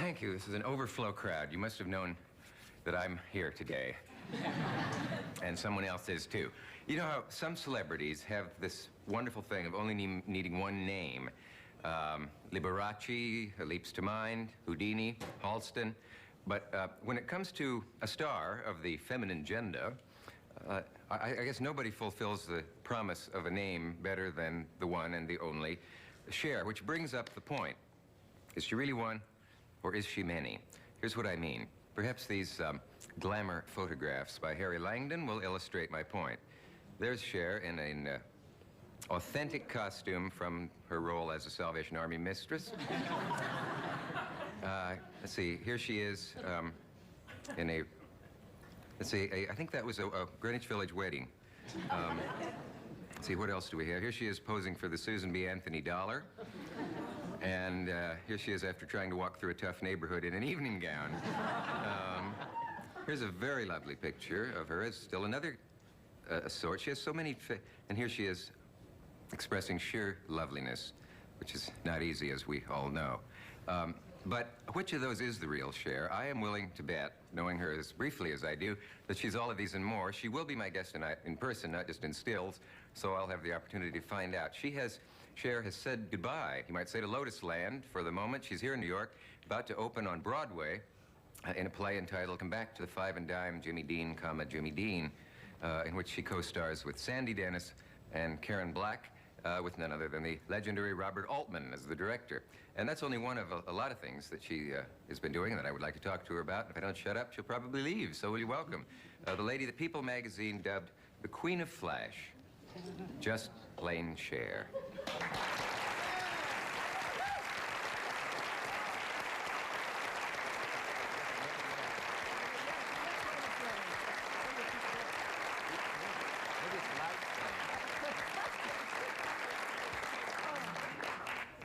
Thank you. This is an overflow crowd. You must have known that I'm here today. And someone else is, too. You know how some celebrities have this wonderful thing of only needing one name. Liberace leaps to mind, Houdini, Halston. But when it comes to a star of the feminine gender, I guess nobody fulfills the promise of a name better than the one and the only Cher, which brings up the point. Is she really one, or is she many? Here's what I mean. Perhaps these glamour photographs by Harry Langdon will illustrate my point. There's Cher in an authentic costume from her role as a Salvation Army mistress. Let's see, here she is in a, let's see, I think that was a Greenwich Village wedding. Let's see, what else do we have? Here she is posing for the Susan B. Anthony Dollar. And here she is after trying to walk through a tough neighborhood in an evening gown. Here's a very lovely picture of her. It's still another sort. She has so many, and here she is expressing sheer loveliness, which is not easy, as we all know. But which of those is the real Cher? I am willing to bet, knowing her as briefly as I do, that she's all of these and more. She will be my guest tonight in person, not just in stills, so I'll have the opportunity to find out. Cher has said goodbye, you might say, to Lotus Land for the moment. She's here in New York, about to open on Broadway in a play entitled Come Back to the Five and Dime, Jimmy Dean, Jimmy Dean, in which she co-stars with Sandy Dennis and Karen Black, with none other than the legendary Robert Altman as the director. And that's only one of a lot of things that she has been doing that I would like to talk to her about. If I don't shut up, she'll probably leave, so will you welcome the lady that People magazine dubbed the Queen of Flash, just plain Cher.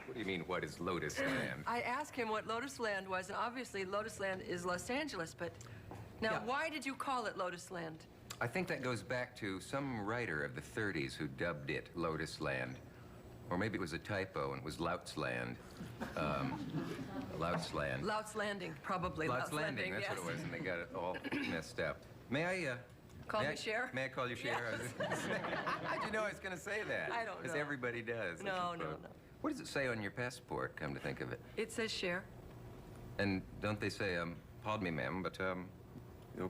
What do you mean, what is Lotus Land? I asked him what Lotus Land was, and obviously Lotus Land is Los Angeles, but now Yeah. Why did you call it Lotus Land? I think that goes back to some writer of the 30s who dubbed it Lotus Land. Or maybe it was a typo and it was Louts Land. Louts Land. Louts Landing, probably. Louts Landing, that's yes. what it was, and they got it all messed up. May I, Call me Cher? May I call you Cher? Yes. How'd you know I was going to say that? I don't know. Because everybody does. No. What does it say on your passport, come to think of it? It says Cher. And don't they say, pardon me, ma'am, but,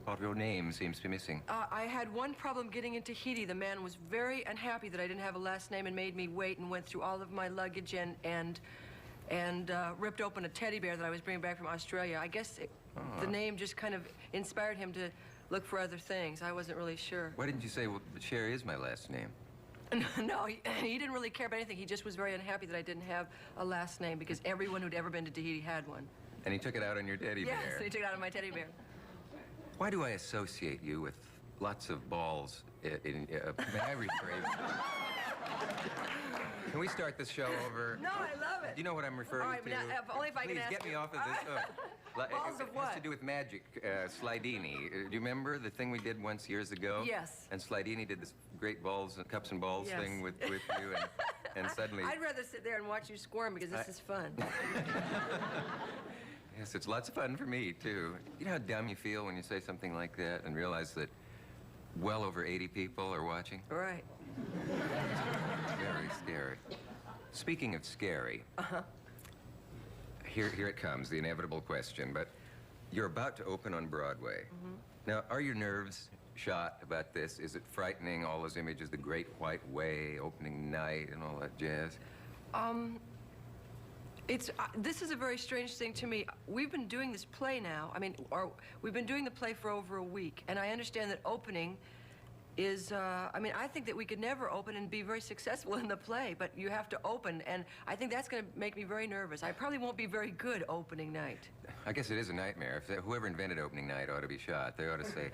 part of your name seems to be missing. I had one problem getting into Tahiti. The man was very unhappy that I didn't have a last name and made me wait and went through all of my luggage and ripped open a teddy bear that I was bringing back from Australia. I guess the name just kind of inspired him to look for other things. I wasn't really sure. Why didn't you say, well, but Cher is my last name? No, he didn't really care about anything. He just was very unhappy that I didn't have a last name because everyone who'd ever been to Tahiti had one. And he took it out on your teddy bear? Yes, he took it out on my teddy bear. Why do I associate you with lots of balls may I rephrase? Can we start this show over? No, I love it. You know what I'm referring All right, to? but now, only if I can Please, ask get me you. off of this. Balls of It what? has to do with magic. Slidini. Do you remember the thing we did once years ago? Yes. And Slidini did this great balls and cups and balls Yes. thing with you, and suddenly... I'd rather sit there and watch you squirm because this is fun. Yes, it's lots of fun for me, too. You know how dumb you feel when you say something like that and realize that well over 80 people are watching? Right. Very scary. Speaking of scary, here it comes, the inevitable question, but you're about to open on Broadway. Now, are your nerves shot about this? Is it frightening, all those images, the Great White Way, opening night, and all that jazz? This is a very strange thing to me. We've been doing this play now. We've been doing the play for over a week, and I understand that opening is, I think that we could never open and be very successful in the play, but you have to open, and I think that's going to make me very nervous. I probably won't be very good opening night. I guess it is a nightmare. Whoever invented opening night ought to be shot. They ought to say,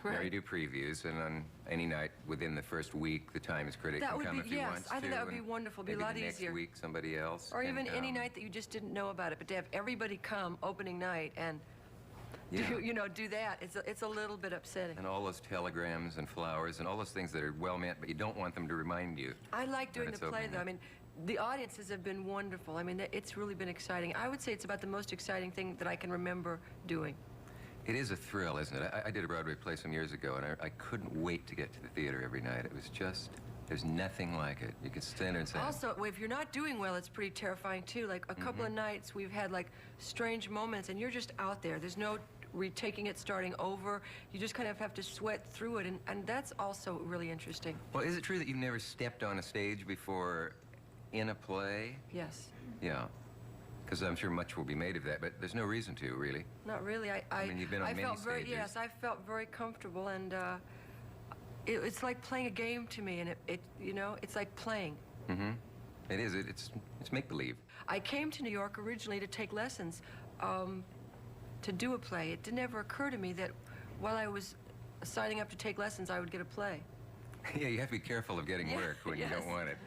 right. You do previews, and on any night within the first week, the Times critic can come if he wants to. I think that would be wonderful. It'd be a lot easier. Next week, somebody else. Or even any night that you just didn't know about it, but to have everybody come opening night and do that, it's a little bit upsetting. And all those telegrams and flowers and all those things that are well meant, but you don't want them to remind you. I like doing the play, though. the audiences have been wonderful. I mean, it's really been exciting. I would say it's about the most exciting thing that I can remember doing. It is a thrill, isn't it? I did a Broadway play some years ago, and I couldn't wait to get to the theater every night. It was just, there's nothing like it. You could stand there and say... Also, if you're not doing well, it's pretty terrifying, too. Like, a couple of nights, we've had, like, strange moments, and you're just out there. There's no retaking it, starting over. You just kind of have to sweat through it, and that's also really interesting. Well, is it true that you've never stepped on a stage before in a play? Yes. Yeah. Because I'm sure much will be made of that, but there's no reason to, really. Not really. I mean, you've been on many stages. Yes, I felt very comfortable, and it's like playing a game to me, and you know, it's like playing. It is. It's make-believe. I came to New York originally to take lessons, to do a play. It didn't ever occur to me that while I was signing up to take lessons, I would get a play. Yeah, you have to be careful of getting work when you don't want it.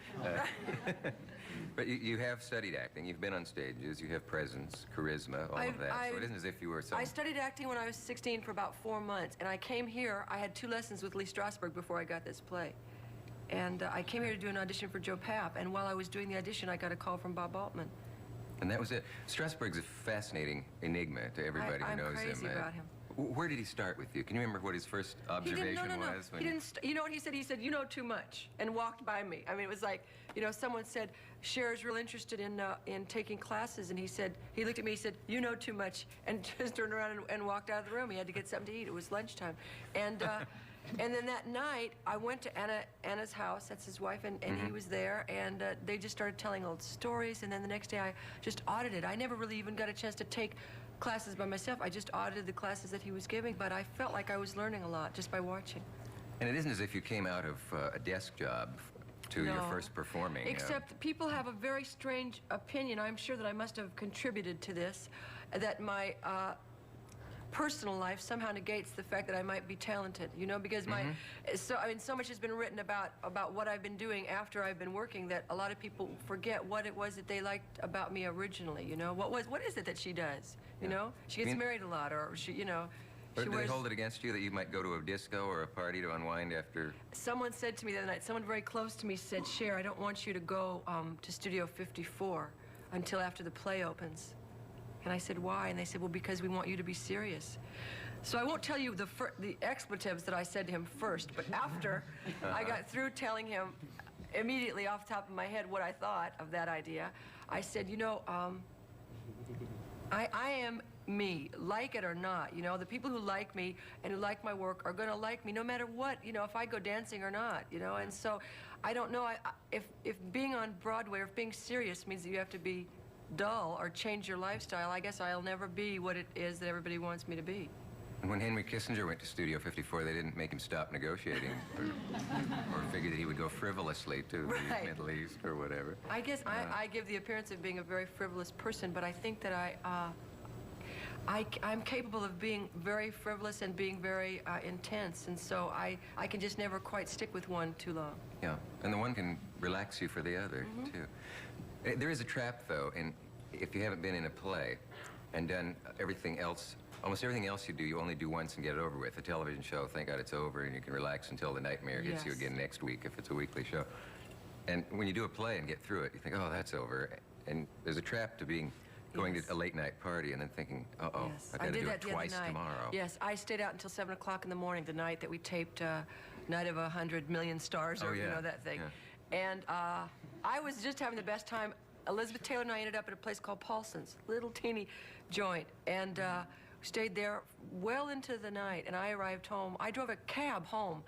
But you have studied acting. You've been on stages. You have presence, charisma, all of that. So it isn't as if you were some... I studied acting when I was 16 for about 4 months, and I came here. I had 2 lessons with Lee Strasberg before I got this play. And I came here to do an audition for Joe Papp, and while I was doing the audition, I got a call from Bob Altman. And that was it. Strasberg's a fascinating enigma to everybody who knows him. I'm crazy about him. Where did he start with you? Can you remember what his first observation was? He didn't. You know what he said? He said, "You know too much," and walked by me. I mean, it was like, you know, someone said, "Cher's real interested in taking classes," and he said, he looked at me, he said, "You know too much," and just turned around and walked out of the room. He had to get something to eat. It was lunchtime, and and then that night I went to Anna's house. That's his wife, and he was there, and they just started telling old stories. And then the next day I just audited. I never really even got a chance to take classes by myself. I just audited the classes that he was giving, but I felt like I was learning a lot just by watching. And it isn't as if you came out of a desk job to your first performing. Except people have a very strange opinion. I'm sure that I must have contributed to this, that my personal life somehow negates the fact that I might be talented, you know, because so much has been written about what I've been doing after I've been working that a lot of people forget what it was that they liked about me originally, you know. What is it that she does, you know? She gets married a lot, or she, you know. Or did they hold it against you that you might go to a disco or a party to unwind after? Someone said to me the other night, someone very close to me said, "Cher, I don't want you to go to Studio 54 until after the play opens." And I said, "Why?" And they said, "Well, because we want you to be serious." So I won't tell you the expletives that I said to him first, but after I got through telling him immediately off the top of my head what I thought of that idea, I said, "You know, I am me, like it or not. You know, the people who like me and who like my work are going to like me no matter what, you know, if I go dancing or not, you know." And so I don't know if being on Broadway or if being serious means that you have to be dull or change your lifestyle. I guess I'll never be what it is that everybody wants me to be. And when Henry Kissinger went to Studio 54, they didn't make him stop negotiating or figure that he would go frivolously to the Middle East or whatever. I guess I give the appearance of being a very frivolous person, but I think that I'm capable of being very frivolous and being very intense, and so I can just never quite stick with one too long. Yeah, and the one can relax you for the other, too. There is a trap, though, and if you haven't been in a play and done everything else, almost everything else you do, you only do once and get it over with. A television show, thank God it's over, and you can relax until the nightmare hits you again next week if it's a weekly show. And when you do a play and get through it, you think, oh, that's over. And there's a trap to going to a late-night party and then thinking, uh-oh, I've got to do it twice tomorrow. Yes, I stayed out until 7 o'clock in the morning the night that we taped Night of 100 Million Stars, or you know, that thing. Yeah. And I was just having the best time. Elizabeth Taylor and I ended up at a place called Paulson's, little teeny joint, and stayed there well into the night, and I arrived home. I drove a cab home.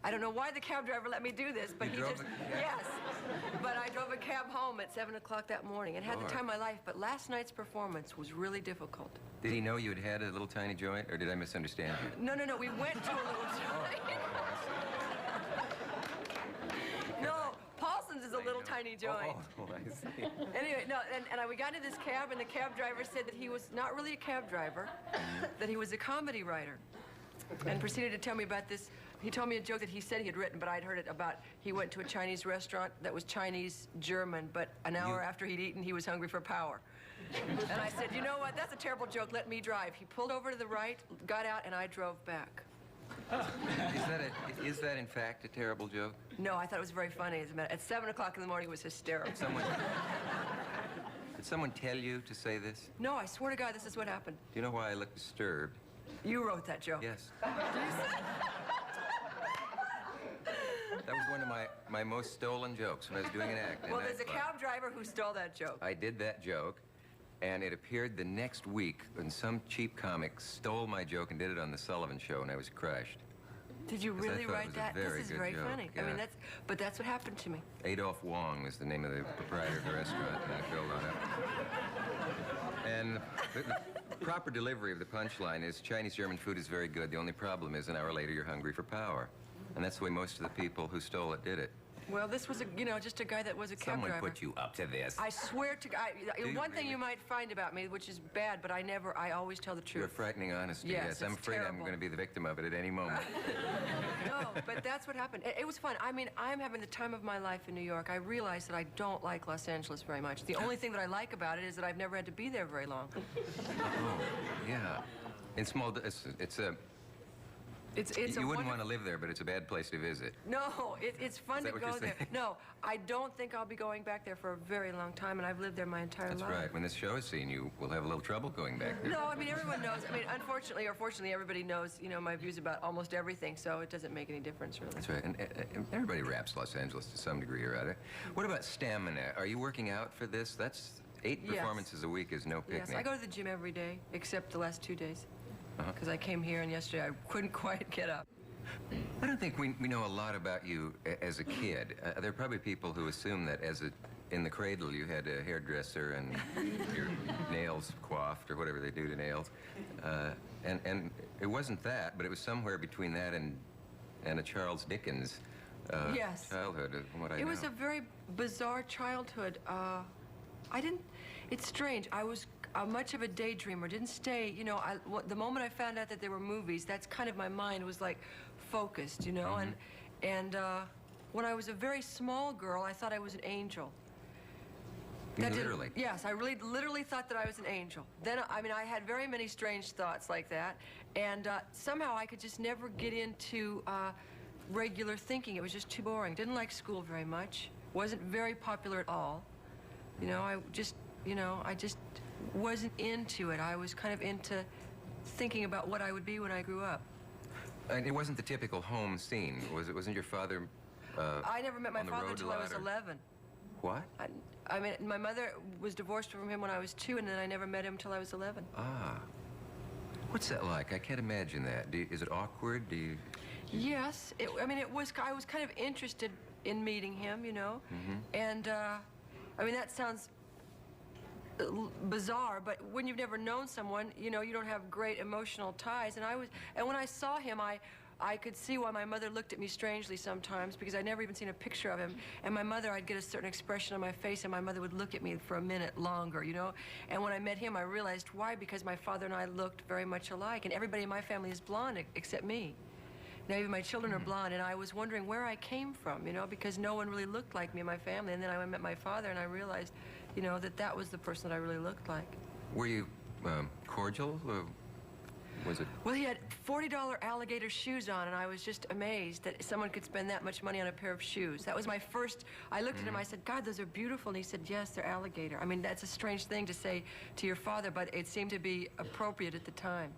I don't know why the cab driver let me do this, but yes. But I drove a cab home at 7 o'clock that morning and had the time of my life, but last night's performance was really difficult. Did he know you had had a little tiny joint, or did I misunderstand you? No, we went to a little joint. No, Paulson's is a little tiny joint. Oh, I see. Anyway, no, and we got into this cab, and the cab driver said that he was not really a cab driver, that he was a comedy writer, and proceeded to tell me about this. He told me a joke that he said he had written, but I'd heard it about he went to a Chinese restaurant that was Chinese-German, but an hour after he'd eaten, he was hungry for power. And I said, you know what, that's a terrible joke, let me drive. He pulled over to the right, got out, and I drove back. Is that in fact a terrible joke? No, I thought it was very funny. As a matter, at 7 o'clock in the morning, it was hysterical. Did someone tell you to say this? No, I swear to God, this is what happened. Do you know why I look disturbed? You wrote that joke. Yes. That was one of my most stolen jokes when I was doing an act. Well, there's a cab driver who stole that joke. I did that joke, and it appeared the next week when some cheap comic stole my joke and did it on the Sullivan Show, and I was crushed. Did you really write that? This is very funny. Yeah. I mean, that's what happened to me. Adolph Wong was the name of the proprietor of the restaurant, and I filled on it. And the proper delivery of the punchline is Chinese German food is very good. The only problem is an hour later you're hungry for power. And that's the way most of the people who stole it did it. Well, this was just a guy that was a cab driver. Someone put you up to this. I swear to God. One thing you might find about me, which is bad, but I always tell the truth. You're frightening honesty. Yes, I'm afraid terrible. I'm going to be the victim of it at any moment. No, but that's what happened. It was fun. I mean, I'm having the time of my life in New York. I realize that I don't like Los Angeles very much. The only thing that I like about it is that I've never had to be there very long. Oh, yeah. You wouldn't want to live there, but it's a bad place to visit. No, it's fun to go there. No, I don't think I'll be going back there for a very long time, and I've lived there my entire life. That's right. When this show is seen, you will have a little trouble going back there. No, I mean, everyone knows. I mean, unfortunately or fortunately, everybody knows, my views about almost everything, so it doesn't make any difference, really. That's right. And everybody raps Los Angeles to some degree or other. What about stamina? Are you working out for this? That's 8 performances a week is no picnic. Yes, I go to the gym every day, except the last 2 days. Because I came here, and yesterday I couldn't quite get up. I don't think we know a lot about you as a kid. There are probably people who assume that in the cradle you had a hairdresser and your nails coiffed or whatever they do to nails. And it wasn't that, but it was somewhere between that and a Charles Dickens childhood, from what I know. It was a very bizarre childhood. It's strange. I was much of a daydreamer. Didn't stay, the moment I found out that there were movies, that's kind of my mind was like focused, And when I was a very small girl, I thought I was an angel. Literally? Yes, I really literally thought that I was an angel. Then, I had very many strange thoughts like that, and somehow I could just never get into regular thinking. It was just too boring. Didn't like school very much. Wasn't very popular at all. I just wasn't into it. I was kind of into thinking about what I would be when I grew up. And it wasn't the typical home scene, was it? Wasn't your father I never met my father until I was 11. What? My mother was divorced from him when I was 2, and then I never met him until I was 11. Ah. What's that like? I can't imagine that. Is it awkward? Yes. I was kind of interested in meeting him, And, that sounds bizarre, but when you've never known someone, you don't have great emotional ties. And when I saw him, I could see why my mother looked at me strangely sometimes, because I'd never even seen a picture of him. And my mother, I'd get a certain expression on my face, and my mother would look at me for a minute longer, And when I met him, I realized why, because my father and I looked very much alike, and everybody in my family is blonde except me. Now, even my children are blonde, and I was wondering where I came from, because no one really looked like me in my family. And then I met my father, and I realized, that was the person that I really looked like. Were you cordial? Was it? Well, he had $40 alligator shoes on, and I was just amazed that someone could spend that much money on a pair of shoes. That was my first. I looked at him, I said, God, those are beautiful. And he said, yes, they're alligator. That's a strange thing to say to your father, but it seemed to be appropriate at the time.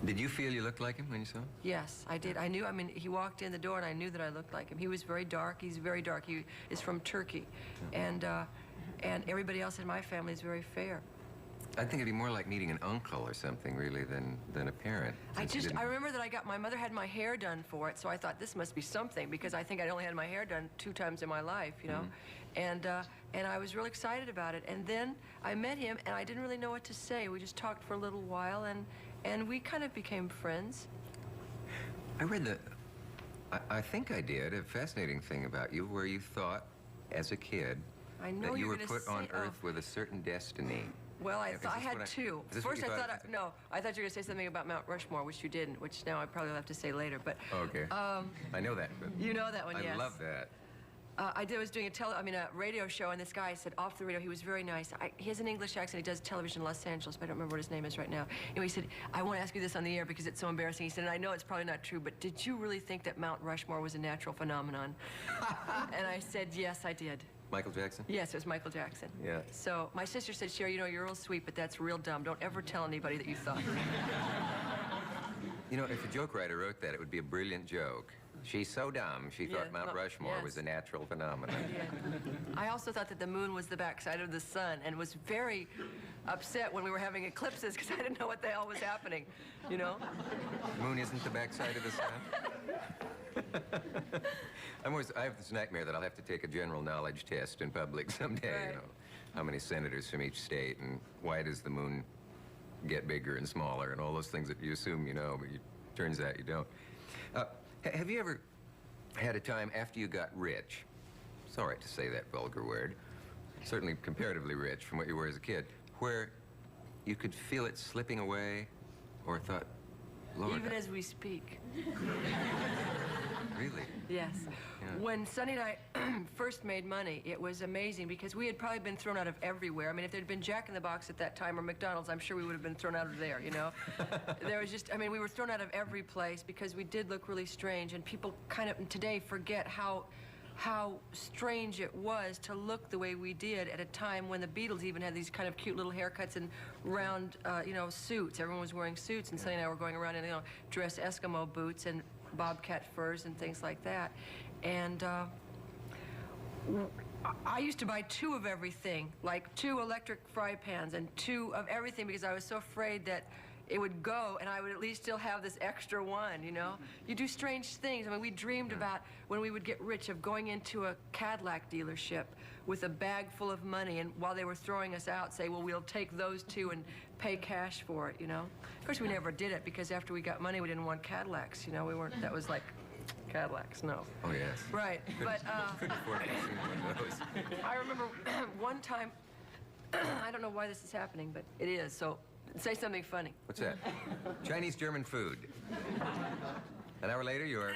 Did you feel you looked like him when you saw him? Yes, I did. I knew, he walked in the door, and I knew that I looked like him. He was very dark. He's very dark. He is from Turkey. And everybody else in my family is very fair. I think it'd be more like meeting an uncle or something, really, than a parent. I remember that my mother had my hair done for it, so I thought this must be something, because I think I'd only had my hair done 2 times in my life, And I was real excited about it. And then I met him, and I didn't really know what to say. We just talked for a little while, and we kind of became friends. I read I think I did, a fascinating thing about you, where you thought, as a kid, that you were put on Earth with a certain destiny. Well, I had 2. First, I thought you were going to say something about Mount Rushmore, which you didn't, which now I probably will have to say later. But okay, I know that. You know that one, yes. I love that. I was doing a radio show, and this guy said off the radio, he was very nice. He has an English accent. He does television in Los Angeles, but I don't remember what his name is right now. Anyway, he said, I want to ask you this on the air because it's so embarrassing. He said, and I know it's probably not true, but did you really think that Mount Rushmore was a natural phenomenon? And I said, yes, I did. Michael Jackson? Yes, it was Michael Jackson. Yeah. So my sister said, Cher, you know, you're real sweet, but that's real dumb. Don't ever tell anybody that you thought. You know, if a joke writer wrote that, it would be a brilliant joke. She's so dumb, she thought Mount Rushmore was a natural phenomenon. Yeah. I also thought that the moon was the backside of the sun, and was very upset when we were having eclipses because I didn't know what the hell was happening, you know? The moon isn't the backside of the sun? I have this nightmare that I'll have to take a general knowledge test in public someday, Right. you know. How many senators from each state, and why does the moon get bigger and smaller, and all those things that you assume you know, but turns out you don't. Have you ever had a time after you got rich, sorry to say that vulgar word, certainly comparatively rich from what you were as a kid, where you could feel it slipping away, or thought, Lord... Even as we speak. Really? Yes. Yeah. When Sonny and I first made money, it was amazing because we had probably been thrown out of everywhere. I mean, if there'd been Jack in the Box at that time or McDonald's, I'm sure we would have been thrown out of there, you know? There was just, I mean, we were thrown out of every place because we did look really strange, and people kind of today forget how strange it was to look the way we did at a time when the Beatles even had these kind of cute little haircuts and round, you know, suits. Everyone was wearing suits, and Sonny and I were going around in, you know, dress Eskimo boots and bobcat furs and things like that. And I used to buy 2 of everything, like 2 electric fry pans and 2 of everything, because I was so afraid that it would go and I would at least still have this extra one, you know? You do strange things. I mean, we dreamed about when we would get rich of going into a Cadillac dealership with a bag full of money, and while they were throwing us out, say, well, we'll take those 2 and pay cash for it, you know? Of course, we never did it because after we got money, we didn't want Cadillacs, you know? We weren't, that was like, Cadillacs, no. Oh, yes. Right, but Couldn't afford to see one of those. I remember one time, I don't know why this is happening, but it is, so say something funny. What's that? Chinese German food. An hour later, you're...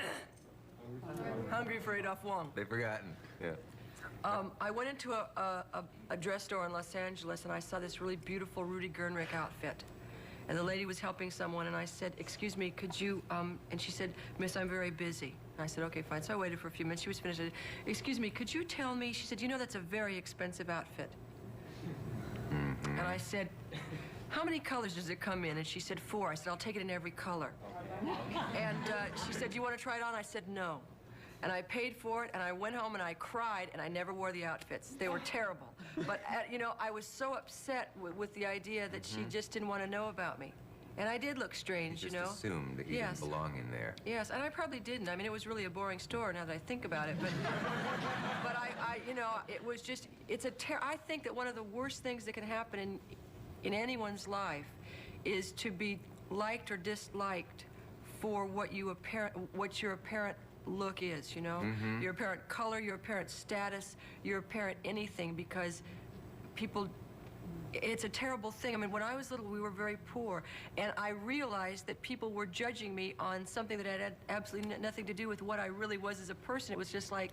Hungry for Adolph Wong. They've forgotten. Yeah. I went into a dress store in Los Angeles, and I saw this really beautiful Rudy Gernrich outfit. And the lady was helping someone, and I said, excuse me, could you, and she said, Miss, I'm very busy. And I said, okay, fine. So I waited for a few minutes. She was finished. I said, excuse me, could you tell me, she said, you know, that's a very expensive outfit. Mm-hmm. And I said, how many colors does it come in? And she said, 4. I said, I'll take it in every color. And she said, do you want to try it on? I said, no. And I paid for it, and I went home and I cried, and I never wore the outfits. They were terrible. But, you know, I was so upset with the idea that she just didn't want to know about me. And I did look strange, you know? Just assumed that you didn't belong in there. Yes, and I probably didn't. I mean, it was really a boring store now that I think about it. But, but I you know, it was just, I think that one of the worst things that can happen in anyone's life is to be liked or disliked for what your apparent look is, you know? Your apparent color, your apparent status, your apparent anything, because people, it's a terrible thing. I mean, when I was little, we were very poor, and I realized that people were judging me on something that had absolutely nothing to do with what I really was as a person. It was just like,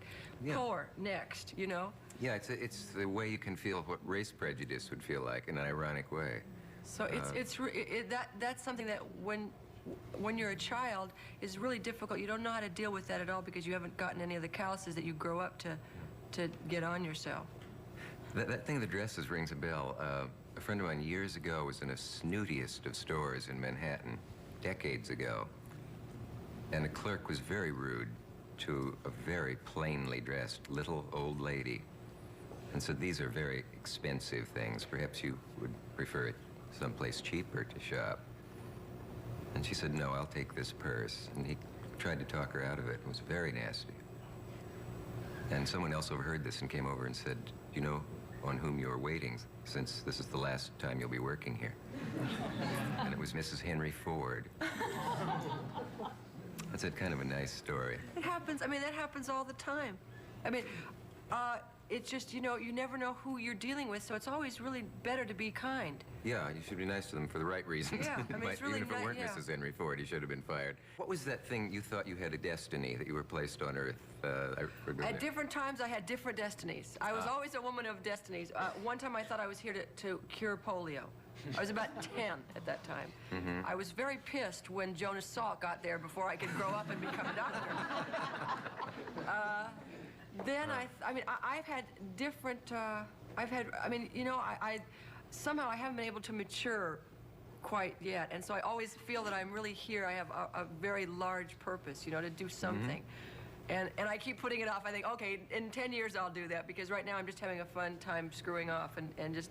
poor, next, you know? Yeah, it's the way you can feel what race prejudice would feel like in an ironic way. So that's something that when you're a child is really difficult. You don't know how to deal with that at all because you haven't gotten any of the calluses that you grow up to get on yourself. That thing of the dresses rings a bell. A friend of mine years ago was in a snootiest of stores in Manhattan, decades ago, and the clerk was very rude to a very plainly dressed little old lady and said, these are very expensive things. Perhaps you would prefer it someplace cheaper to shop. And she said, no, I'll take this purse. And he tried to talk her out of it. It was very nasty. And someone else overheard this and came over and said, you know on whom you're waiting, since this is the last time you'll be working here. And it was Mrs. Henry Ford. That's kind of a nice story. It happens. I mean, that happens all the time. I mean, it's just, you know, you never know who you're dealing with, so it's always really better to be kind. Yeah, you should be nice to them for the right reasons. Yeah, I mean, it's really even if it weren't yeah. Mrs. Henry Ford, he should have been fired. What was that thing you thought you had a destiny, that you were placed on Earth? At different times, I had different destinies. I was always a woman of destinies. One time I thought I was here to cure polio. I was about 10 at that time. I was very pissed when Jonas Salk got there before I could grow up and become a doctor. Then I've had different, I mean, you know, somehow I haven't been able to mature quite yet, and so I always feel that I'm really here. I have a very large purpose, you know, to do something. And I keep putting it off. I think, okay, in 10 years I'll do that, because right now I'm just having a fun time screwing off and just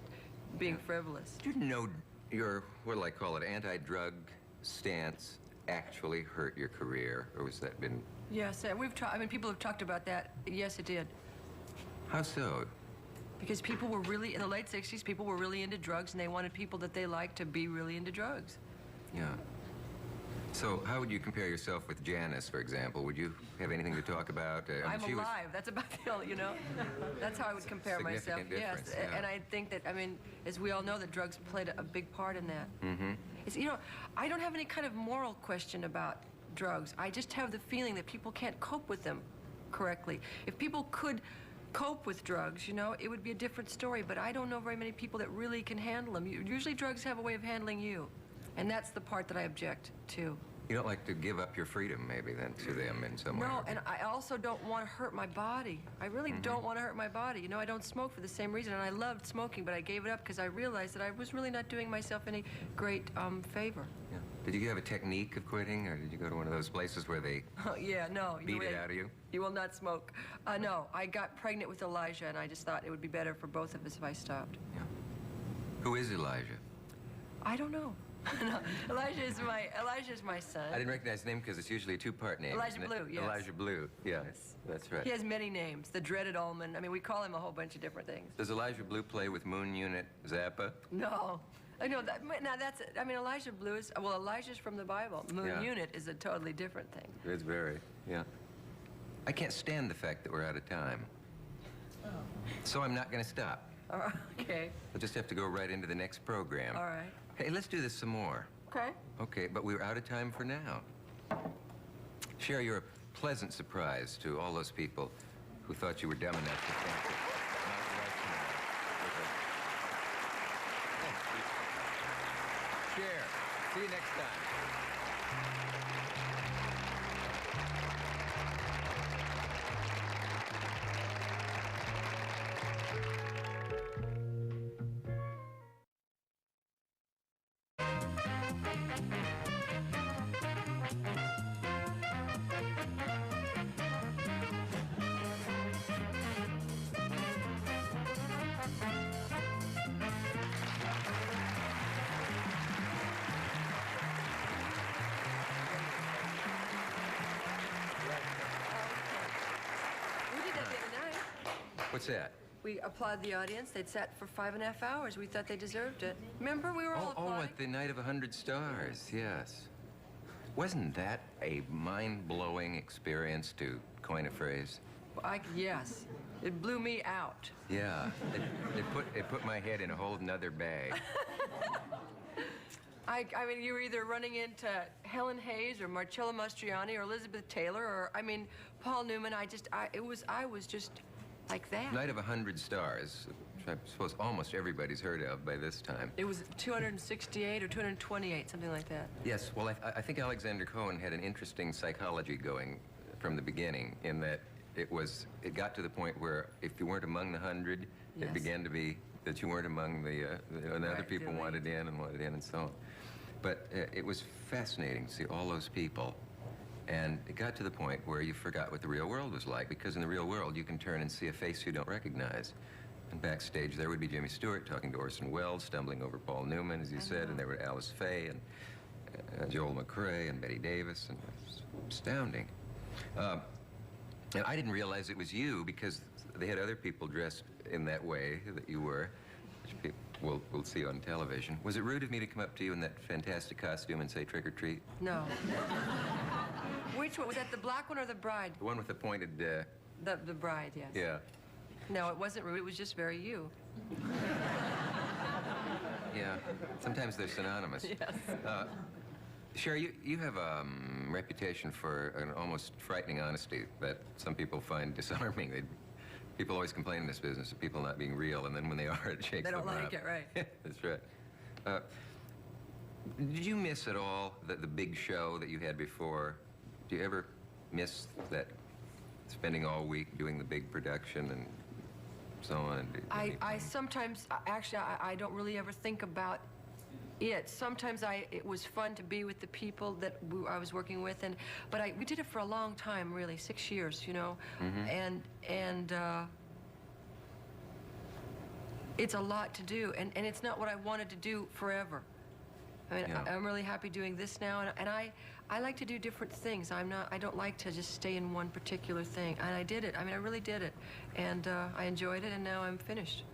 being frivolous. Did you know your, what do I call it, anti-drug stance actually hurt your career, or was that been... Yes, I mean, people have talked about that. Yes, it did. How so? Because people were really, in the late 60s, people were really into drugs, and they wanted people that they liked to be really into drugs. Yeah. So how would you compare yourself with Janice, for example? Would you have anything to talk about? I'm alive. That's about the only, you know? That's how I would compare myself. Yes, yeah. And I think that, I mean, as we all know, that drugs played a big part in that. It's, you know, I don't have any kind of moral question about drugs. I just have the feeling that people can't cope with them correctly. If people could cope with drugs, you know, it would be a different story, but I don't know very many people that really can handle them. Usually drugs have a way of handling you, and that's the part that I object to. You don't like to give up your freedom, maybe, then, to them in some way? No, and I also don't want to hurt my body. I really don't want to hurt my body. You know, I don't smoke for the same reason, and I loved smoking, but I gave it up because I realized that I was really not doing myself any great favor. Yeah. Did you have a technique of quitting, or did you go to one of those places where they yeah, no, beat it out of you? You will not smoke. No, I got pregnant with Elijah, and I just thought it would be better for both of us if I stopped. Yeah. Who is Elijah? I don't know. No, Elijah is my son. I didn't recognize his name because it's usually a two-part name. Elijah Blue, yes. Elijah Blue, yeah, that's right. He has many names. The dreaded Ullman. I mean, we call him a whole bunch of different things. Does Elijah Blue play with Moon Unit Zappa? No. I know that. Now that's. I mean, Elijah Blue is. Well, Elijah's from the Bible. Moon Unit is a totally different thing. It's very, yeah. I can't stand the fact that we're out of time. Oh. So I'm not going to stop. Okay. We'll just have to go right into the next program. All right. Hey, let's do this some more. Okay. Okay, but we're out of time for now. Cher, you're a pleasant surprise to all those people who thought you were dumb enough to think that Cher, see you next time. What's that? We applaud the audience. They'd sat for 5.5 hours. We thought they deserved it. Remember, we were all applauding. Oh, at the night of 100 stars, yes. Wasn't that a mind-blowing experience, to coin a phrase? Yes. It blew me out. Yeah. It put my head in a whole nother bag. I mean, you were either running into Helen Hayes or Marcello Mastroianni or Elizabeth Taylor or, I mean, Paul Newman. I was just like that. Night of 100 Stars, which I suppose almost everybody's heard of by this time. It was 268 or 228, something like that. Yes, well, I think Alexander Cohen had an interesting psychology going from the beginning, in that it got to the point where if you weren't among the 100, Yes. it began to be that you weren't among and other people wanted in and so on. But it was fascinating to see all those people. And it got to the point where you forgot what the real world was like, because in the real world, you can turn and see a face you don't recognize. And backstage, there would be Jimmy Stewart talking to Orson Welles, stumbling over Paul Newman, as you said, and there were Alice Faye and Joel McCrea and Betty Davis, and it was astounding. And I didn't realize it was you, because they had other people dressed in that way that you were, which people will see on television. Was it rude of me to come up to you in that fantastic costume and say trick or treat? No. Which one? Was that the black one or the bride? The one with the pointed... The bride, yes. Yeah. No, it wasn't rude. It was just very you. Yeah, sometimes they're synonymous. Yes. Cher, you have a reputation for an almost frightening honesty that some people find disarming. People always complain in this business of people not being real, and then when they are, it shakes They don't them like up. it, right? That's right. Did you miss at all the big show that you had before? Do you ever miss that, spending all week doing the big production and so on? I sometimes, actually, I don't really ever think about it. Sometimes it was fun to be with the people that I was working with, but we did it for a long time, really, 6 years, you know, and it's a lot to do, and it's not what I wanted to do forever. I mean, Yeah. I'm really happy doing this now, and I like to do different things. I don't like to just stay in one particular thing, and I did it. I mean, I really did it, and I enjoyed it, and now I'm finished.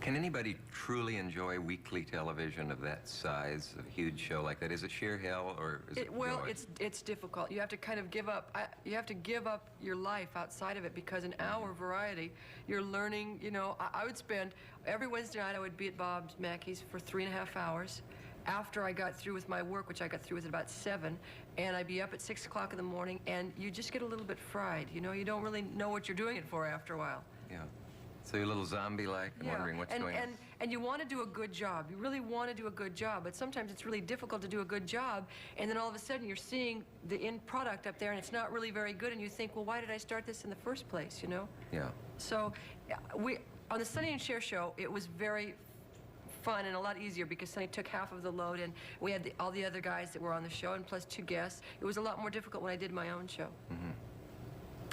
Can anybody truly enjoy weekly television of that size, a huge show like that? Is it sheer hell, or is it Well, joy? it's difficult. You have to kind of give up. You have to give up your life outside of it, because an hour variety, you're learning. You know, I would spend every Wednesday night. I would be at Bob Mackey's for 3.5 hours. After I got through with my work, which I got through with at about 7, and I'd be up at 6 o'clock in the morning, and you just get a little bit fried. You know, you don't really know what you're doing it for after a while. Yeah. So you're a little zombie-like and wondering what's going on. And you want to do a good job. You really want to do a good job, but sometimes it's really difficult to do a good job, and then all of a sudden you're seeing the end product up there, and it's not really very good, and you think, well, why did I start this in the first place, you know? Yeah. So on the Sonny and Cher show, it was very fun and a lot easier because Sonny took half of the load, and we had all the other guys that were on the show, and plus 2 guests. It was a lot more difficult when I did my own show. Mm-hmm.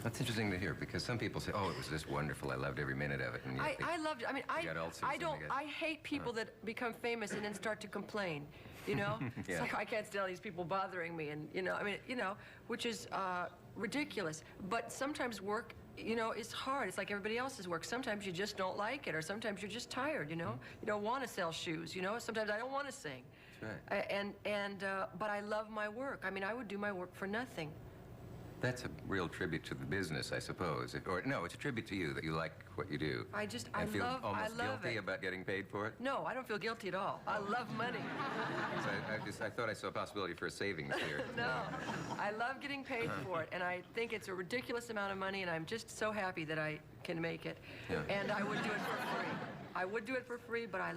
That's interesting to hear, because some people say, oh, it was just wonderful, I loved every minute of it. And yet I loved it. I mean, got ulcers I and don't, they got- I hate people that become famous and then start to complain, you know? It's Yeah. like, I can't stand all these people bothering me, and, you know, I mean, you know, which is ridiculous. But sometimes work, you know, is hard. It's like everybody else's work. Sometimes you just don't like it, or sometimes you're just tired, you know? You don't want to sell shoes, you know? Sometimes I don't want to sing. That's right. But I love my work. I mean, I would do my work for nothing. That's a real tribute to the business, I suppose. Or no, it's a tribute to you that you like what you do. I feel love almost guilty it. about getting paid for it. No, I don't feel guilty at all. I love money. So I thought I saw a possibility for a savings here. No, I love getting paid for it, and I think it's a ridiculous amount of money, and I'm just so happy that I can make it. Yeah. And I would do it for free. I would do it for free, but I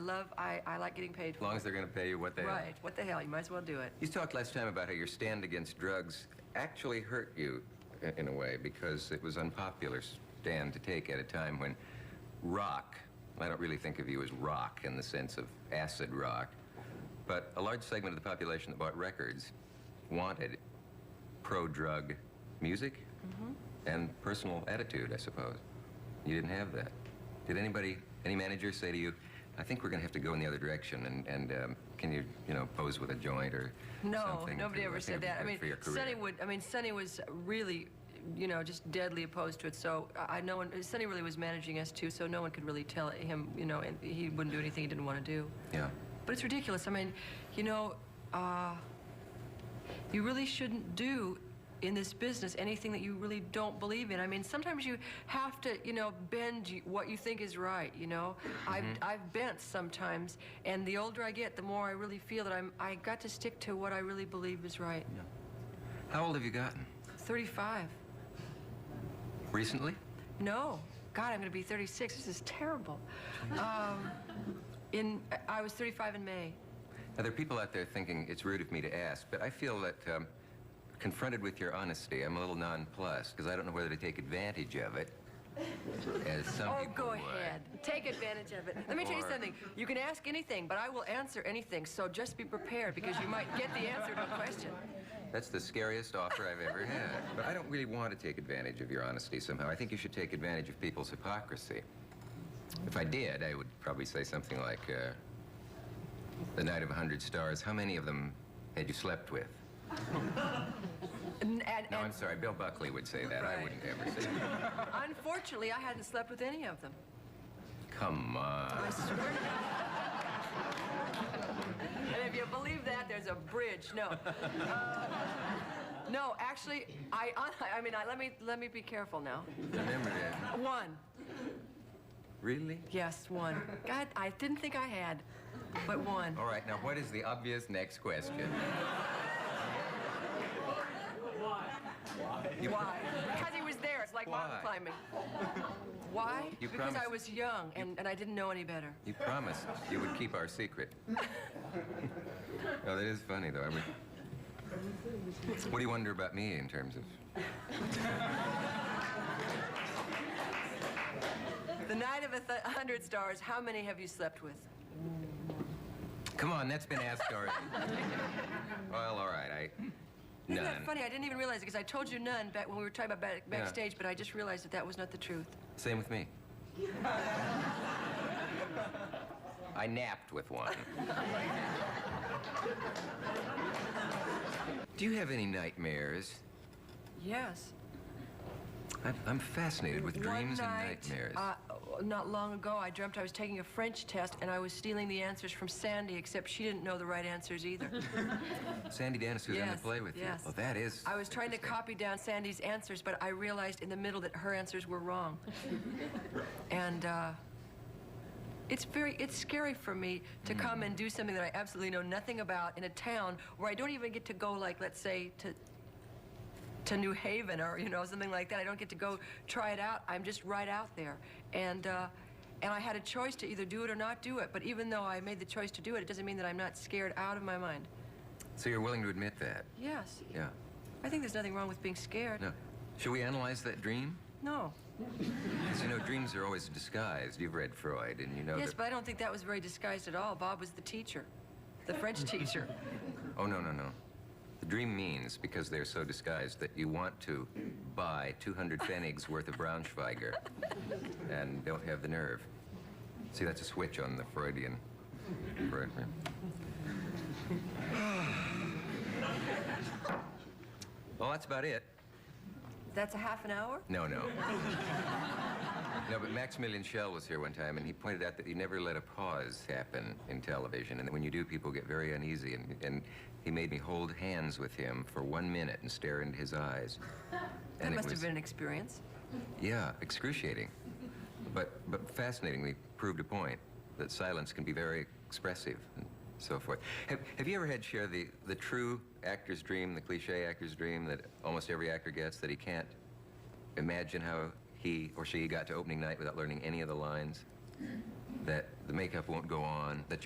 like getting paid As for long it. as they're going to pay you what they Right. What the hell? You might as well do it. You talked last time about how your stand against drugs actually hurt you in a way, because it was an unpopular stand to take at a time when rock, I don't really think of you as rock in the sense of acid rock, but a large segment of the population that bought records wanted pro-drug music and personal attitude, I suppose. You didn't have that. Did any manager say to you, I think we're going to have to go in the other direction, and can you know, pose with a joint or something? No, nobody ever said that. I mean, for your career? Sonny was really, you know, just deadly opposed to it. So Sonny really was managing us too, so no one could really tell him, you know, and he wouldn't do anything he didn't want to do. Yeah. But it's ridiculous. I mean, you know, you really shouldn't do in this business anything that you really don't believe in. I mean, sometimes you have to, you know, bend what you think is right, you know? I've bent sometimes, and the older I get, the more I really feel that I got to stick to what I really believe is right. Yeah. How old have you gotten? 35. Recently? No. God, I'm going to be 36. This is terrible. I was 35 in May. Now, there are people out there thinking it's rude of me to ask, but I feel that confronted with your honesty, I'm a little nonplussed, because I don't know whether to take advantage of it, as some people Go would. ahead. Take advantage of it. Let me tell you Or- something. You can ask anything, but I will answer anything, so just be prepared, because you might get the answer to a question. That's the scariest offer I've ever had. But I don't really want to take advantage of your honesty somehow. I think you should take advantage of people's hypocrisy. If I did, I would probably say something like, the night of 100 stars, how many of them had you slept with? No, I'm sorry, Bill Buckley would say that. I Right. wouldn't ever say that. Unfortunately, I hadn't slept with any of them. Come on. I swear to God. And if you believe that, there's a bridge. No. No, actually, let me be careful now. Remember that. One. Really? Yes, one. God, I didn't think I had, but one. All right, now what is the obvious next question? Why? Because he was there. It's like mountain Why? climbing. Why? You Because I promised- was young and I didn't know any better. You promised you would keep our secret. Oh, that is funny, though. I mean, what do you wonder about me in terms of... The night of 100 stars, how many have you slept with? Come on, that's been asked already. Well, all right, Isn't none. that funny? I didn't even realize it because I told you none back when we were talking about backstage, but I just realized that that was not the truth. Same with me. I napped with one. Do you have any nightmares? Yes. I'm fascinated with dreams One and night, nightmares. not long ago, I dreamt I was taking a French test and I was stealing the answers from Sandy, except she didn't know the right answers either. Sandy Dennis, who's in the Yes, play with you. yes. Well, that is... I was trying to copy down Sandy's answers, but I realized in the middle that her answers were wrong. And it's scary for me to come and do something that I absolutely know nothing about in a town where I don't even get to go, like, let's say, to New Haven or, something like that. I don't get to go try it out. I'm just right out there. And I had a choice to either do it or not do it. But even though I made the choice to do it, it doesn't mean that I'm not scared out of my mind. So you're willing to admit that? Yes. Yeah. I think there's nothing wrong with being scared. No. Should we analyze that dream? No. Because, dreams are always disguised. You've read Freud, and you know Yes, that... but I don't think that was very disguised at all. Bob was the teacher, the French teacher. Oh, no. The dream means, because they're so disguised, that you want to buy 200 pfennigs worth of Braunschweiger and don't have the nerve. See, that's a switch on the Freudian. Well, that's about it. That's a half an hour? No. No, but Maximilian Schell was here one time, and he pointed out that you never let a pause happen in television, and that when you do, people get very uneasy, and he made me hold hands with him for 1 minute and stare into his eyes. That And it must have was- been an experience. Yeah, excruciating. But fascinatingly proved a point that silence can be very expressive and so forth. Have you ever had, Cher, the true actor's dream, the cliche actor's dream that almost every actor gets, that he can't imagine how he or she got to opening night without learning any of the lines? That the makeup won't go on, that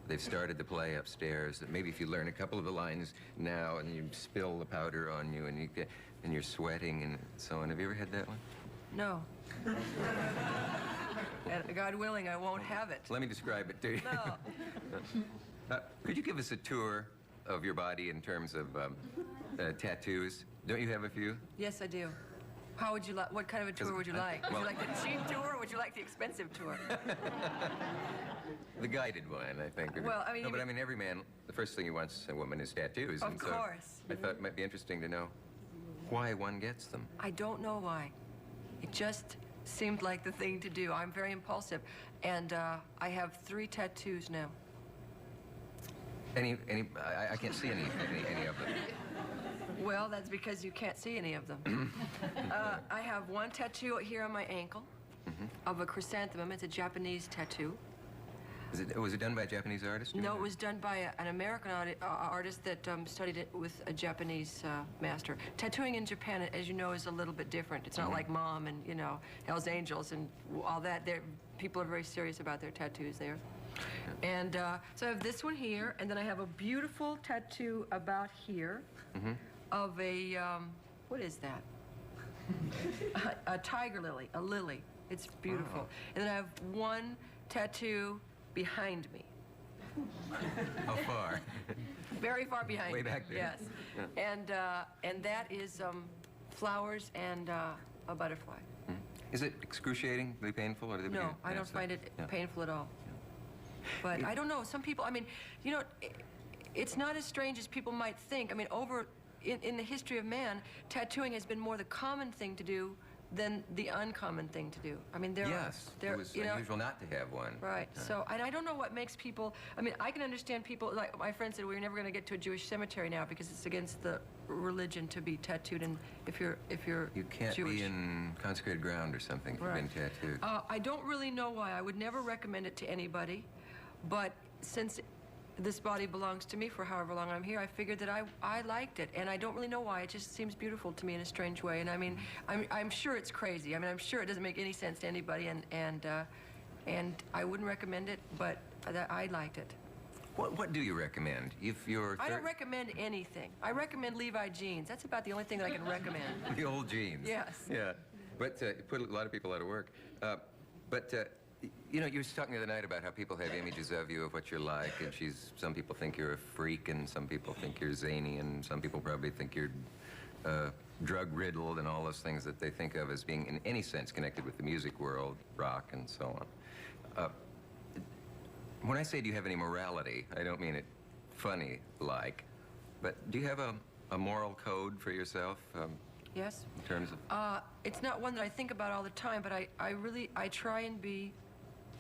they've started the play upstairs, that maybe if you learn a couple of the lines now and you spill the powder on you and you're sweating and so on. Have you ever had that one? No. And God willing, I won't have it. Let me describe it to you. No. Could you give us a tour of your body in terms of tattoos? Don't you have a few? Yes, I do. How would you like? What kind of a tour would you like? Would you like the cheap tour, or would you like the expensive tour? The guided one, I think. Well, I mean, No, but I mean, every man, the first thing he wants a woman is tattoos. Of and so course. I thought it might be interesting to know why one gets them. I don't know why. It just seemed like the thing to do. I'm very impulsive, and I have 3 tattoos now. I can't see any of them. Well, that's because you can't see any of them. I have 1 tattoo here on my ankle of a chrysanthemum. It's a Japanese tattoo. Was it done by a Japanese artist? No, it was done by an American artist that studied it with a Japanese master. Tattooing in Japan, as you know, is a little bit different. It's not like Mom and, Hell's Angels and all that. People are very serious about their tattoos there. And so I have this one here, and then I have a beautiful tattoo about here of a, what is that? A tiger lily, a lily. It's beautiful. And then I have 1 tattoo behind me. How far? Very far behind Way me. back there. Yes. And that is flowers and a butterfly. Is it excruciatingly painful? Or No, I don't find it painful at all. But I don't know. Some people, it's not as strange as people might think. In the history of man, tattooing has been more the common thing to do than the uncommon thing to do. I mean, Yes, it was unusual not to have one. Right. So, and I don't know what makes people. I mean, I can understand people. Like my friend said, we're never going to get to a Jewish cemetery now because it's against the religion to be tattooed. And if you're You can't Jewish. be in consecrated ground or something if you've been tattooed. I don't really know why. I would never recommend it to anybody, but since this body belongs to me for however long I'm here, I figured that I liked it, and I don't really know why. It just seems beautiful to me in a strange way. And I mean, I'm sure it's crazy. I mean, I'm sure it doesn't make any sense to anybody, and I wouldn't recommend it, but I liked it. What do you recommend? If you're I don't recommend anything. I recommend Levi jeans. That's about the only thing that I can recommend. the old jeans. Yes. Yeah, but it put a lot of people out of work. You know, you were talking the other night about how people have images of you, of what you're like, and some people think you're a freak, and some people think you're zany, and some people probably think you're drug-riddled, and all those things that they think of as being, in any sense, connected with the music world, rock, and so on. When I say do you have any morality, I don't mean it funny-like, but do you have a moral code for yourself? Yes. In terms of... It's not one that I think about all the time, but I try and be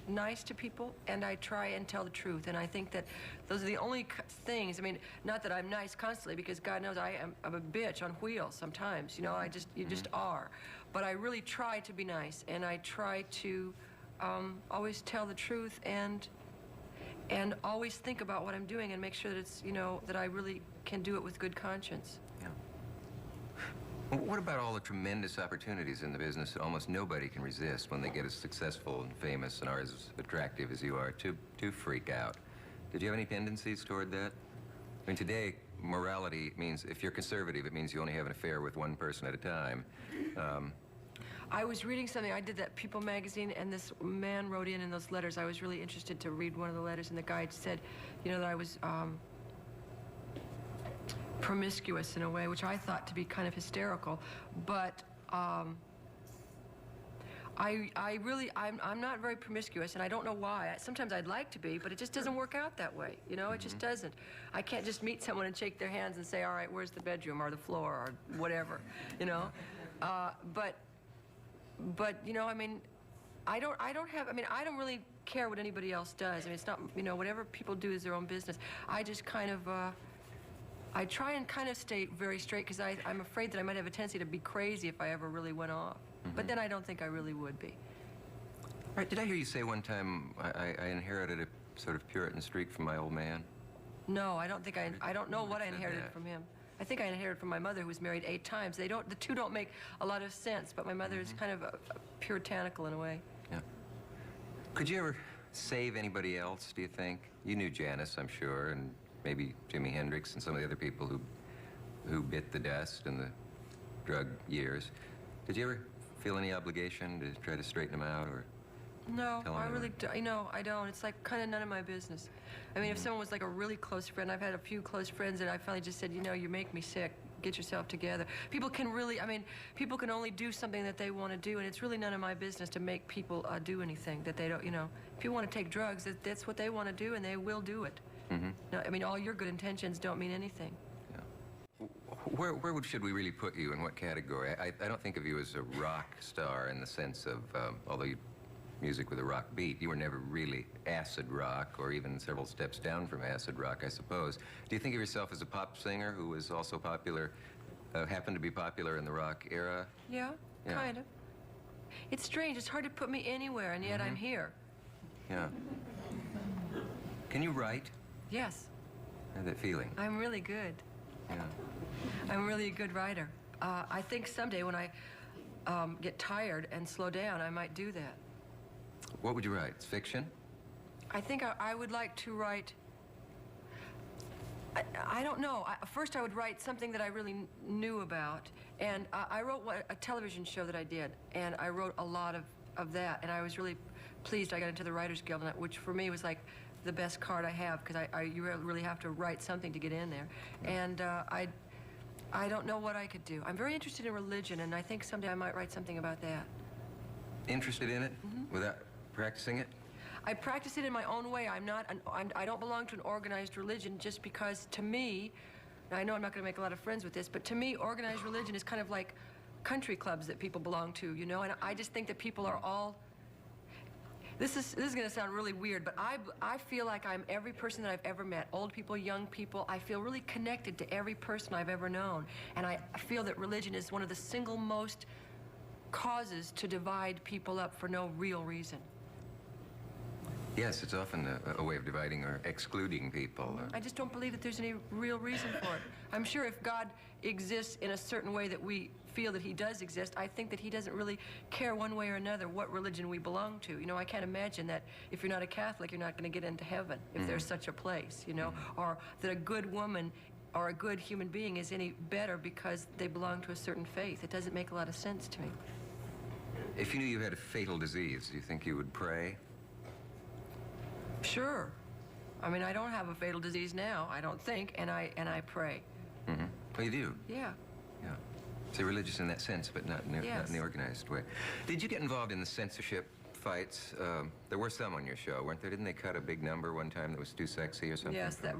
nice to people, and I try and tell the truth, and I think that those are the only things. I mean, not that I'm nice constantly, because God knows I'm a bitch on wheels sometimes, you know, you just are. But I really try to be nice, and I try to always tell the truth, and always think about what I'm doing and make sure that it's, you know, that I really can do it with good conscience. Yeah. Well, what about all the tremendous opportunities in the business that almost nobody can resist when they get as successful and famous and are as attractive as you are to freak out? Did you have any tendencies toward that? I mean, today, morality means, if you're conservative, it means you only have an affair with one person at a time. I was reading something. I did that People magazine, and this man wrote in those letters. I was really interested to read one of the letters, and the guy said, you know, that I was promiscuous in a way, which I thought to be kind of hysterical. But I'm not very promiscuous, and I don't know why. Sometimes I'd like to be, but it just doesn't work out that way. You know, it just doesn't. I can't just meet someone and shake their hands and say, all right, where's the bedroom or the floor or whatever, you know. But you know, I mean, I don't really care what anybody else does. I mean, it's not, you know, whatever people do is their own business. I just kind of, I try and kind of stay very straight, because I'm afraid that I might have a tendency to be crazy if I ever really went off. But then I don't think I really would be. All right, did I hear you say one time I inherited a sort of Puritan streak from my old man? No, I don't think I don't know what I inherited from him. I think I inherited from my mother, who was married 8 times. The two don't make a lot of sense, but my mother is kind of puritanical in a way. Yeah. Could you ever save anybody else, do you think? You knew Janis, I'm sure, and maybe Jimi Hendrix and some of the other people who bit the dust in the drug years. Did you ever feel any obligation to try to straighten them out, or? No, I really do. You know, I don't. It's like kind of none of my business. I mean, if someone was like a really close friend, I've had a few close friends that I finally just said, you know, you make me sick. Get yourself together. People can really, I mean, people can only do something that they want to do, and it's really none of my business to make people do anything that they don't, you know. If you want to take drugs, that's what they want to do, and they will do it. No, I mean, all your good intentions don't mean anything. Yeah. Where should we really put you, in what category? I don't think of you as a rock star in the sense of, although you music with a rock beat. You were never really acid rock, or even several steps down from acid rock, I suppose. Do you think of yourself as a pop singer who was also popular, happened to be popular in the rock era? Yeah, kind of. It's strange. It's hard to put me anywhere, and yet I'm here. Yeah. Can you write? Yes. I have that feeling. I'm really good. Yeah. I'm really a good writer. I think someday when I get tired and slow down, I might do that. What would you write? It's fiction? I think I would like to write, I don't know. First I would write something that I really knew about. And I wrote a television show that I did, and I wrote a lot of that. And I was really pleased I got into the Writers Guild, which for me was like the best card I have, because you really have to write something to get in there. And I don't know what I could do. I'm very interested in religion, and I think someday I might write something about that. Interested in it? Without practicing it? I practice it in my own way. I don't belong to an organized religion, just because, to me, I know I'm not going to make a lot of friends with this, but to me, organized religion is kind of like country clubs that people belong to, you know, and I just think that people are all, this is going to sound really weird, but I feel like I'm every person that I've ever met, old people, young people. I feel really connected to every person I've ever known, and I feel that religion is one of the single most causes to divide people up for no real reason. Yes, it's often a way of dividing or excluding people. I just don't believe that there's any real reason for it. I'm sure if God exists in a certain way that we feel that he does exist, I think that he doesn't really care one way or another what religion we belong to. You know, I can't imagine that if you're not a Catholic, you're not going to get into heaven, if there's such a place, you know, or that a good woman or a good human being is any better because they belong to a certain faith. It doesn't make a lot of sense to me. If you knew you had a fatal disease, do you think you would pray? Sure. I mean, I don't have a fatal disease now, I don't think, and I pray. Mm-hmm. Oh, you do? Yeah. Yeah. So religious in that sense, but not in the organized way. Did you get involved in the censorship fights? There were some on your show, weren't there? Didn't they cut a big number one time that was too sexy or something? Yes, that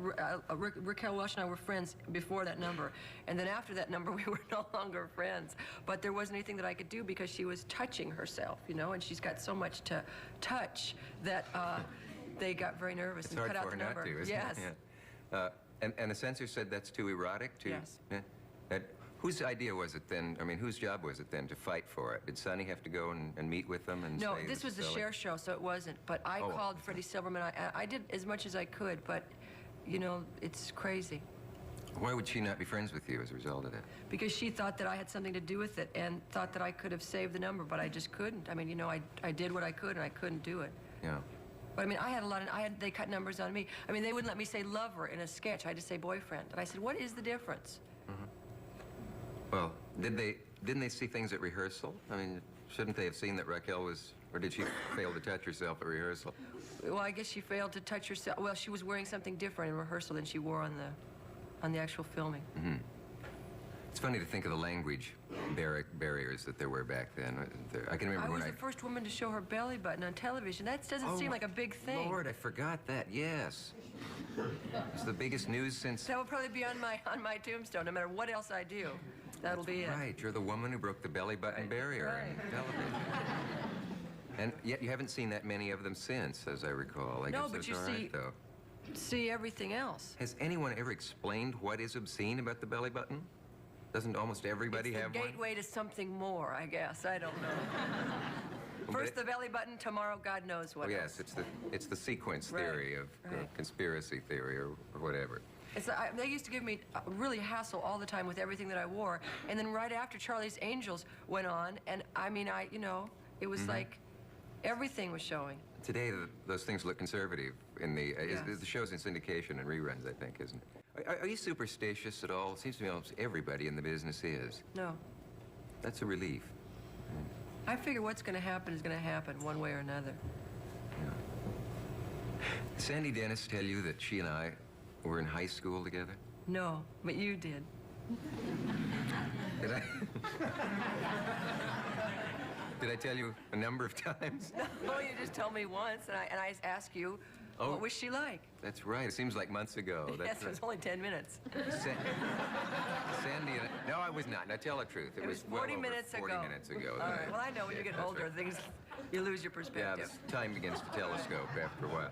Raquel Welch and I were friends before that number, and then after that number we were no longer friends. But there wasn't anything that I could do because she was touching herself, you know, and she's got so much to touch that they got very nervous it's and hard cut out for the her number. Not to, isn't Yes. It? Yeah. And the censor said that's too erotic? Yes. Yeah? Whose idea was it then? I mean, whose job was it then to fight for it? Did Sonny have to go and meet with them and No, say this was the silly? Cher show, so it wasn't. But I called Freddie Silverman. I did as much as I could, but, you know, it's crazy. Why would she not be friends with you as a result of that? Because she thought that I had something to do with it and thought that I could have saved the number, but I just couldn't. I mean, you know, I did what I could and I couldn't do it. Yeah. But I mean, they cut numbers on me. I mean, they wouldn't let me say lover in a sketch. I had to say boyfriend. And I said, what is the difference? Well, didn't they see things at rehearsal? I mean, shouldn't they have seen that Raquel was, or did she fail to touch herself at rehearsal? Well, I guess she failed to touch herself. Well, she was wearing something different in rehearsal than she wore on the actual filming. Mm-hmm. It's funny to think of the language barriers that there were back then. I can remember I when was the first woman to show her belly button on television. That doesn't seem like a big thing. Lord, I forgot that. Yes. It's the biggest news since... That will probably be on my tombstone, no matter what else I do. That'll be it. Right, you're the woman who broke the belly button barrier in television. And yet you haven't seen that many of them since, as I recall. I No, guess but that's you all right, though. see everything else. Has anyone ever explained what is obscene about the belly button? Doesn't almost everybody have one? It's the gateway to something more, I guess. I don't know. First the belly button, tomorrow God knows what else. Yes, it's the sequence theory of conspiracy theory or whatever. They used to give me really hassle all the time with everything that I wore, and then right after Charlie's Angels went on, and I mean, you know, it was like everything was showing. Today, those things look conservative. The show's in syndication and reruns, I think, isn't it? Are you superstitious at all? It seems to me almost everybody in the business is. No. That's a relief. I figure what's going to happen is going to happen one way or another. Yeah. Did Sandy Dennis tell you that she and I were in high school together? No, but you did. Did I? Did I tell you a number of times? No, you just told me once, and I asked you, what was she like? That's right. It seems like months ago. Yes, it was only 10 minutes. Sandy and no, I was not. Now tell the truth. It was 40 minutes ago. 40 minutes ago. All right. Well, I know when you get older, things, you lose your perspective. Yeah, time begins to telescope after a while.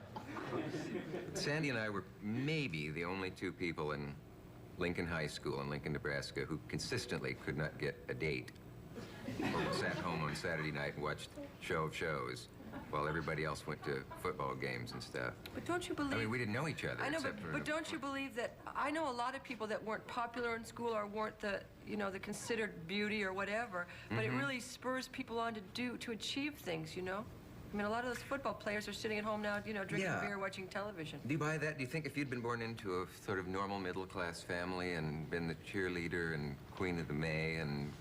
Sandy and I were maybe the only two people in Lincoln High School in Lincoln, Nebraska, who consistently could not get a date. Or sat home on Saturday night and watched Show of Shows while everybody else went to football games and stuff. But don't you believe... I mean, we didn't know each other. I know, but don't you believe that... I know a lot of people that weren't popular in school or weren't the, you know, the considered beauty or whatever, but it really spurs people on to achieve things, you know? I mean, a lot of those football players are sitting at home now, you know, drinking beer, watching television. Do you buy that? Do you think if you'd been born into a sort of normal middle-class family and been the cheerleader and Queen of the May and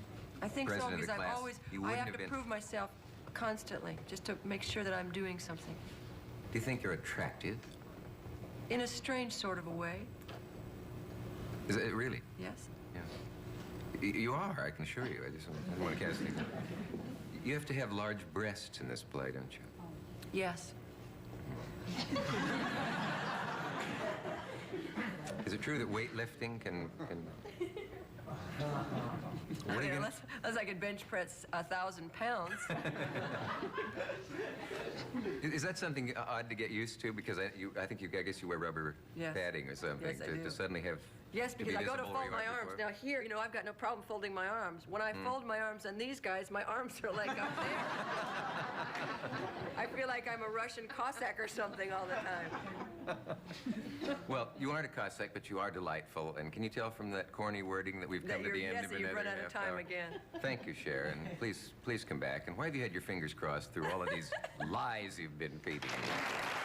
I think so, president because of the class, I have to prove myself constantly, just to make sure that I'm doing something. Do you think you're attractive? In a strange sort of a way. Is it really? Yes. Yeah. You are, I can assure you. I don't want to cast anything. You have to have large breasts in this play, don't you? Yes. Is it true that weightlifting can What are you gonna... Unless I could bench press 1,000 pounds. Is that something odd to get used to? Because I think I guess you wear rubber Yes. padding or something Yes, I do. to suddenly have. Yes, to be because I go to visible where fold you my weren't arms. before. Now here, you know, I've got no problem folding my arms. When I fold my arms on these guys, my arms are like up there. I feel like I'm a Russian Cossack or something all the time. Well, you aren't a Cossack, but you are delightful. And can you tell from that corny wording that we've come to the end of that you've another run out of half time hour? again. Thank you, Cher, and please come back. And why have you had your fingers crossed through all of these lies you've been feeding me?